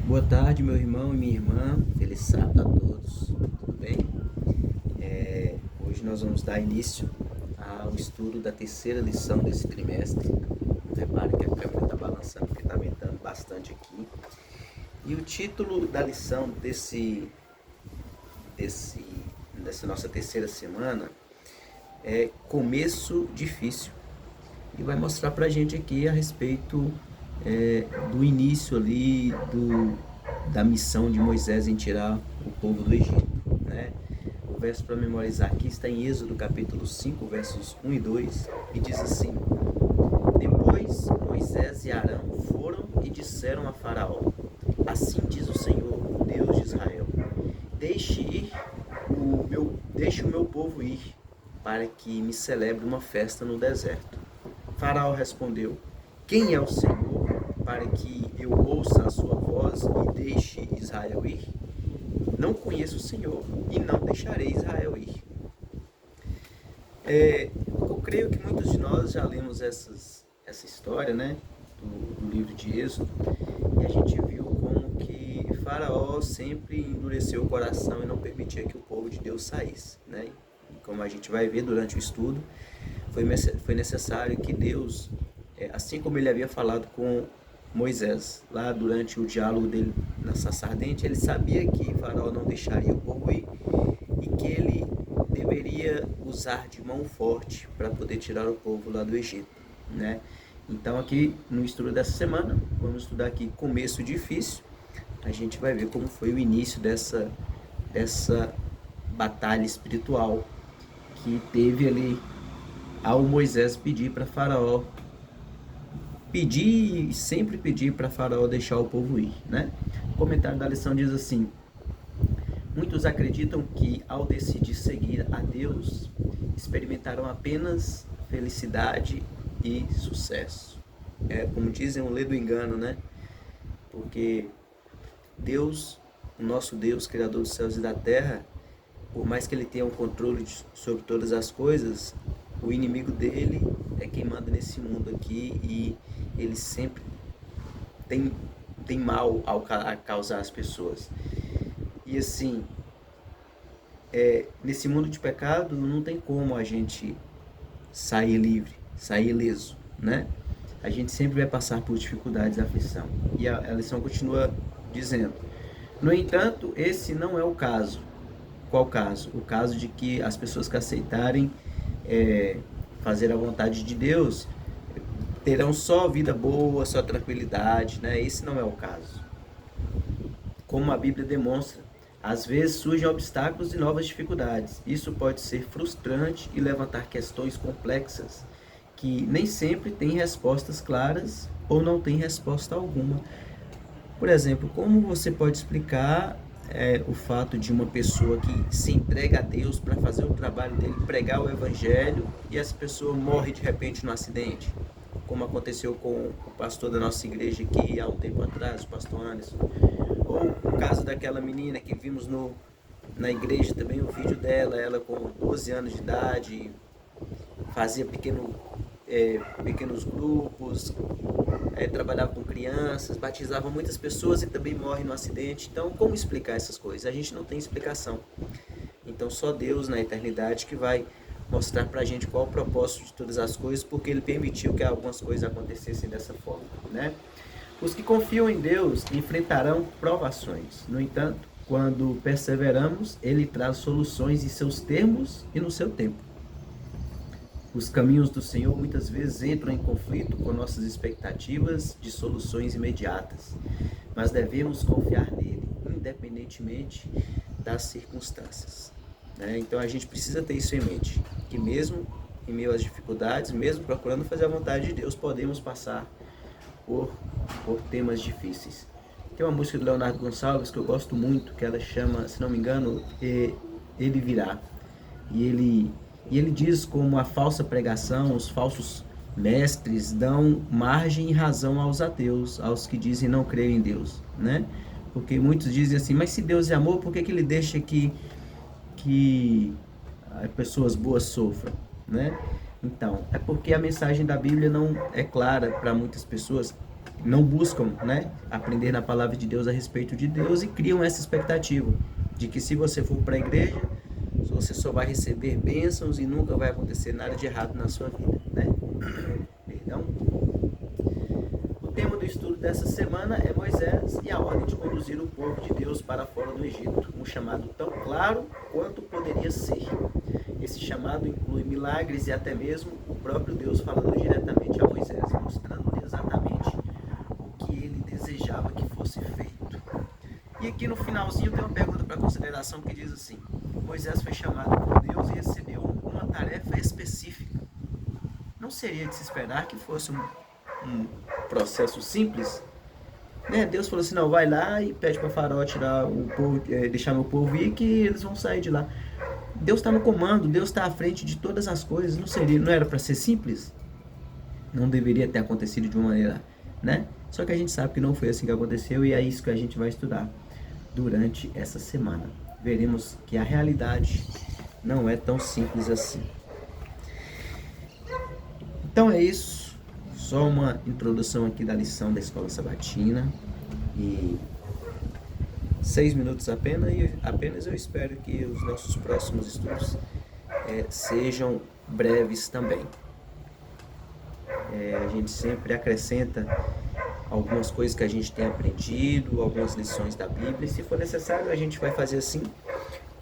Boa tarde, meu irmão e minha irmã. Feliz sábado a todos. Tudo bem? Hoje nós vamos dar início ao estudo da terceira lição desse trimestre. Repare que a câmera está balançando porque está ventando bastante aqui. E o título da lição dessa nossa terceira semana é Começo Difícil. E vai mostrar pra gente aqui a respeito do início ali da missão de Moisés em tirar o povo do Egito, né? O verso para memorizar aqui está em Êxodo capítulo 5, versos 1 e 2, e diz assim: Depois Moisés e Arão foram e disseram a Faraó: Assim diz o Senhor, o Deus de Israel: Deixe o meu povo ir, para que me celebre uma festa no deserto. Faraó respondeu: Quem é o Senhor para que eu ouça a sua voz e deixe Israel ir? Não conheço o Senhor e não deixarei Israel ir. Eu creio que muitos de nós já lemos essa história, né, do livro de Êxodo, e a gente viu como que Faraó sempre endureceu o coração e não permitia que o povo de Deus saísse, né? E como a gente vai ver durante o estudo, foi necessário que Deus, assim como ele havia falado com Moisés, lá durante o diálogo dele na sarça ardente, ele sabia que Faraó não deixaria o povo ir e que ele deveria usar de mão forte para poder tirar o povo lá do Egito, né? Então aqui no estudo dessa semana, vamos estudar aqui começo difícil. A gente vai ver como foi o início dessa batalha espiritual que teve ali ao Moisés pedir para Faraó, sempre pedir para Faraó deixar o povo ir, né? O comentário da lição diz assim: muitos acreditam que ao decidir seguir a Deus, experimentaram apenas felicidade e sucesso. Como dizem, o lê do engano, né? Porque Deus, o nosso Deus, Criador dos céus e da terra, por mais que ele tenha um controle sobre todas as coisas, o inimigo dele é quem manda nesse mundo aqui, e ele sempre tem mal a causar às pessoas. E assim, nesse mundo de pecado não tem como a gente sair livre, sair ileso, né? A gente sempre vai passar por dificuldades e aflição. E a lição continua dizendo: no entanto, esse não é o caso. Qual caso? O caso de que as pessoas que aceitarem fazer a vontade de Deus terão só vida boa, só tranquilidade, né? Esse não é o caso. Como a Bíblia demonstra, às vezes surgem obstáculos e novas dificuldades. Isso pode ser frustrante e levantar questões complexas que nem sempre têm respostas claras ou não têm resposta alguma. Por exemplo, como você pode explicar o fato de uma pessoa que se entrega a Deus para fazer o trabalho dele, pregar o evangelho, e essa pessoa morre de repente num acidente? Como aconteceu com o pastor da nossa igreja aqui há um tempo atrás, o pastor Anderson. Ou o caso daquela menina que vimos na igreja também, o vídeo dela, ela com 12 anos de idade, fazia pequenos grupos, trabalhava com crianças, batizava muitas pessoas e também morre no acidente. Então, como explicar essas coisas? A gente não tem explicação. Então, só Deus na eternidade que vai mostrar pra gente qual o propósito de todas as coisas, porque ele permitiu que algumas coisas acontecessem dessa forma, né? Os que confiam em Deus enfrentarão provações. No entanto, quando perseveramos, ele traz soluções em seus termos e no seu tempo. Os caminhos do Senhor muitas vezes entram em conflito com nossas expectativas de soluções imediatas, mas devemos confiar nele, independentemente das circunstâncias, né? Então a gente precisa ter isso em mente, que mesmo em meio às dificuldades, mesmo procurando fazer a vontade de Deus, podemos passar por temas difíceis. Tem uma música do Leonardo Gonçalves que eu gosto muito, que ela chama, se não me engano, Ele Virá. E ele diz como a falsa pregação, os falsos mestres dão margem e razão aos ateus, aos que dizem não crer em Deus, né? Porque muitos dizem assim, mas se Deus é amor, por que ele deixa que pessoas boas sofram, né? Então, é porque a mensagem da Bíblia não é clara para muitas pessoas, não buscam, né, aprender na palavra de Deus a respeito de Deus e criam essa expectativa de que se você for para a igreja, você só vai receber bênçãos e nunca vai acontecer nada de errado na sua vida, né? Perdão. O tema do estudo dessa semana é Moisés e a ordem de conduzir o povo de Deus para fora do Egito, um chamado tão claro quanto poderia ser. Esse chamado inclui milagres e até mesmo o próprio Deus falando diretamente a Moisés, mostrando-lhe exatamente o que ele desejava que fosse feito. E aqui no finalzinho tem uma pergunta para consideração que diz assim: Moisés foi chamado por Deus e recebeu uma tarefa específica. Não seria de se esperar que fosse um processo simples? Né? Deus falou assim: não, vai lá e pede para Faraó tirar o povo, deixar meu povo ir, que eles vão sair de lá. Deus está no comando, Deus está à frente de todas as coisas. Não era para ser simples? Não deveria ter acontecido de uma maneira, né? Só que a gente sabe que não foi assim que aconteceu e é isso que a gente vai estudar durante essa semana. Veremos que a realidade não é tão simples assim. Então é isso. Só uma introdução aqui da lição da Escola Sabatina. E 6 minutos apenas eu espero que os nossos próximos estudos sejam breves também. A gente sempre acrescenta algumas coisas que a gente tem aprendido, algumas lições da Bíblia, e se for necessário a gente vai fazer assim,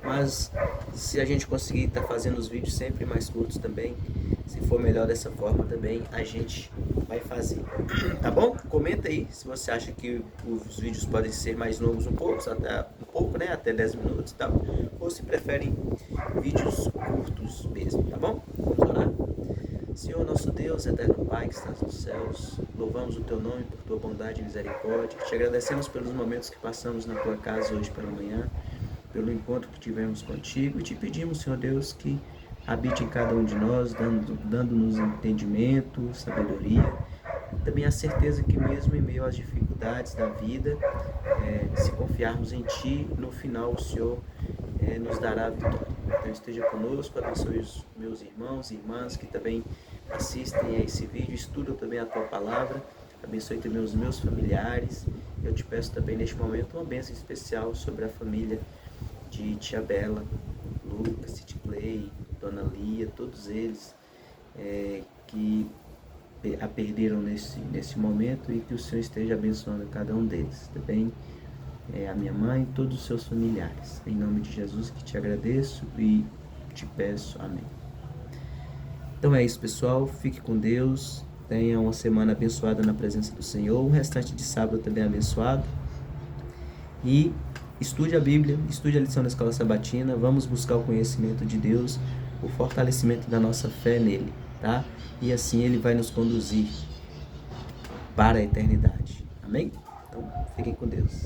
mas se a gente conseguir estar fazendo os vídeos sempre mais curtos também, se for melhor dessa forma também, a gente vai fazer, tá bom? Comenta aí se você acha que os vídeos podem ser mais longos um pouco, né, até 10 minutos e tal, ou se preferem vídeos curtos mesmo, tá bom? Vamos orar? Senhor nosso Deus, eterno Pai que estás nos céus, louvamos o Teu nome por Tua bondade e misericórdia, te agradecemos pelos momentos que passamos na Tua casa hoje pela manhã, pelo encontro que tivemos contigo, e te pedimos, Senhor Deus, que habite em cada um de nós, dando-nos entendimento, sabedoria, e também a certeza que mesmo em meio às dificuldades da vida, se confiarmos em Ti, no final o Senhor nos dará a vitória. Então esteja conosco, abençoe os meus irmãos e irmãs que também assistem a esse vídeo, estudam também a Tua Palavra, abençoe também os meus familiares. Eu te peço também neste momento uma bênção especial sobre a família de Tia Bela, Lucas, City Play, Dona Lia, todos eles que a perderam nesse momento, e que o Senhor esteja abençoando cada um deles, também a minha mãe e todos os seus familiares. Em nome de Jesus que te agradeço e te peço. Amém. Então é isso, pessoal. Fique com Deus. Tenha uma semana abençoada na presença do Senhor. Um restante de sábado também abençoado. E estude a Bíblia, estude a lição da Escola Sabatina. Vamos buscar o conhecimento de Deus, o fortalecimento da nossa fé nele, tá? E assim ele vai nos conduzir para a eternidade. Amém? Então, fiquem com Deus.